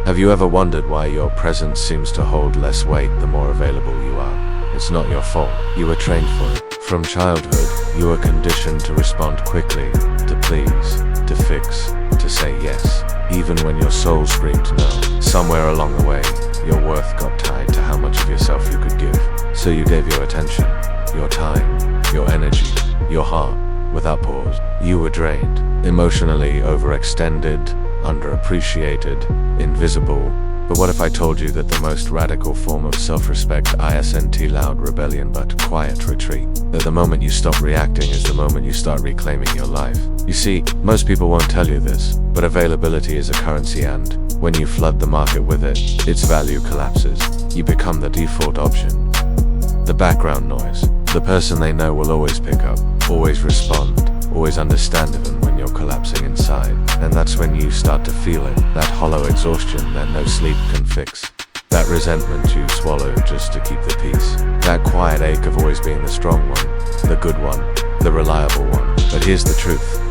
Have you ever wondered why your presence seems to hold less weight the more available you are? It's not your fault. You were trained for it. From childhood, you were conditioned to respond quickly, to please, to fix, to say yes, even when your soul screamed no. Somewhere along the way, your worth got tied to how much of yourself you could give. So you gave your attention, your time, your energy, your heart, without pause. You were drained, emotionally overextended, underappreciated, invisible. But what if I told you that the most radical form of self-respect isn't loud rebellion but quiet retreat? That the moment you stop reacting is the moment you start reclaiming your life. You see, most people won't tell you this, but availability is a currency, and when you flood the market with it, its value collapses. You become the default option. The background noise. The person they know will always pick up, always respond, always understand even when you're collapsing inside. And that's when you start to feel it, that hollow exhaustion that no sleep can fix. That resentment you swallow just to keep the peace. That quiet ache of always being the strong one, the good one, the reliable one. But here's the truth.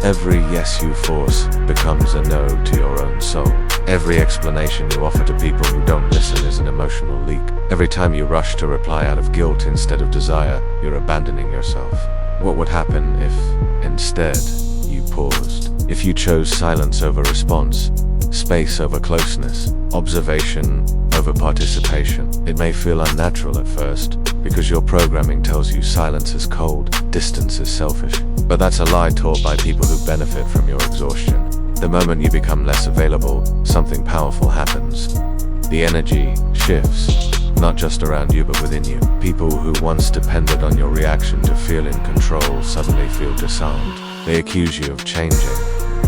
Every yes you force becomes a no to your own soul. Every explanation you offer to people who don't listen is an emotional leak. Every time you rush to reply out of guilt instead of desire, you're abandoning yourself. What would happen if, instead, you paused? If you chose silence over response, space over closeness, observation over participation? It may feel unnatural at first, because your programming tells you silence is cold, distance is selfish. But that's a lie taught by people who benefit from your exhaustion. The moment you become less available, something powerful happens. The energy shifts. Not just around you, but within you. People who once depended on your reaction to feel in control suddenly feel disarmed. They accuse you of changing.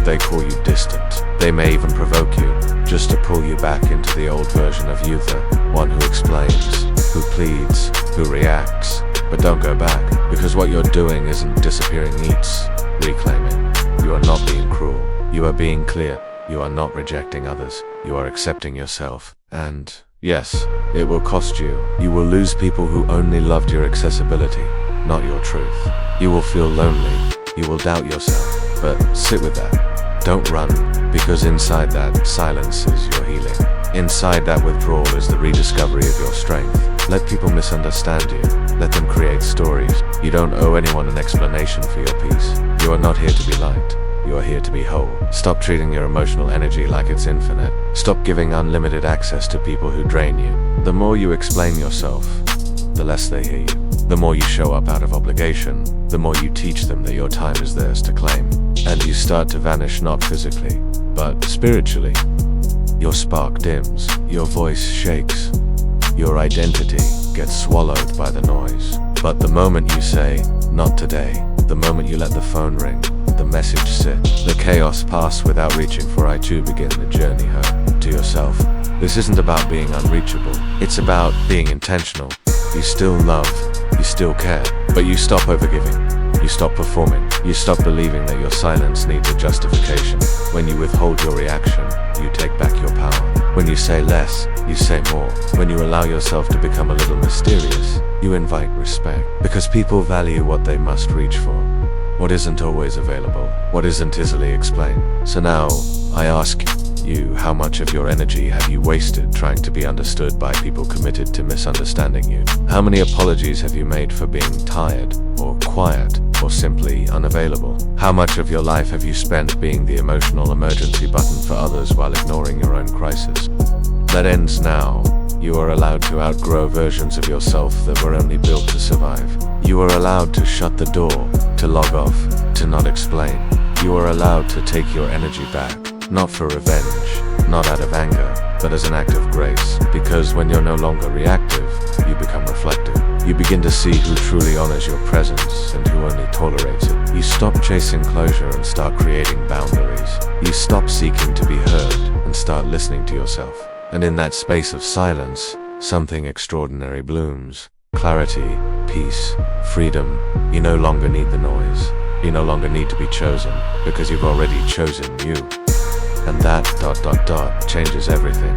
They call you distant. They may even provoke you, just to pull you back into the old version of you, the one who explains, who pleads, who reacts. But don't go back, because what you're doing isn't disappearing, it's reclaiming. You are not being cruel. You are being clear. You are not rejecting others. You are accepting yourself. And yes, it will cost you. You will lose people who only loved your accessibility, not your truth. You will feel lonely. You will doubt yourself. But sit with that. Don't run, because inside that silence is your healing. Inside that withdrawal is the rediscovery of your strength. Let people misunderstand you. Let them create stories. You don't owe anyone an explanation for your peace. You are not here to be liked. You are here to be whole. Stop treating your emotional energy like it's infinite. Stop giving unlimited access to people who drain you. The more you explain yourself, the less they hear you. The more you show up out of obligation, the more you teach them that your time is theirs to claim. And you start to vanish not physically, but spiritually. Your spark dims, your voice shakes, your identity gets swallowed by the noise. But the moment you say, "Not today," the moment you let the phone ring, the message sit, the chaos pass without reaching for I too begin the journey home to yourself. This isn't about being unreachable, it's about being intentional. You still love, you still care, but you stop overgiving. You stop performing. You stop believing that your silence needs a justification. When you withhold your reaction, you take back your power. When you say less, you say more. When you allow yourself to become a little mysterious, you invite respect. Because people value what they must reach for. What isn't always available, what isn't easily explained. So now, I ask you, how much of your energy have you wasted trying to be understood by people committed to misunderstanding you? How many apologies have you made for being tired, or quiet, or simply unavailable? How much of your life have you spent being the emotional emergency button for others while ignoring your own crisis? That ends now. You are allowed to outgrow versions of yourself that were only built to survive. You are allowed to shut the door, to log off, to not explain. You are allowed to take your energy back, not for revenge, not out of anger, but as an act of grace. Because when you're no longer reactive, you become reflective. You begin to see who truly honors your presence and who only tolerates it. You stop chasing closure and start creating boundaries. You stop seeking to be heard and start listening to yourself. And in that space of silence, something extraordinary blooms. Clarity, peace, freedom. You no longer need the noise. You no longer need to be chosen, because you've already chosen you. And that ... changes everything.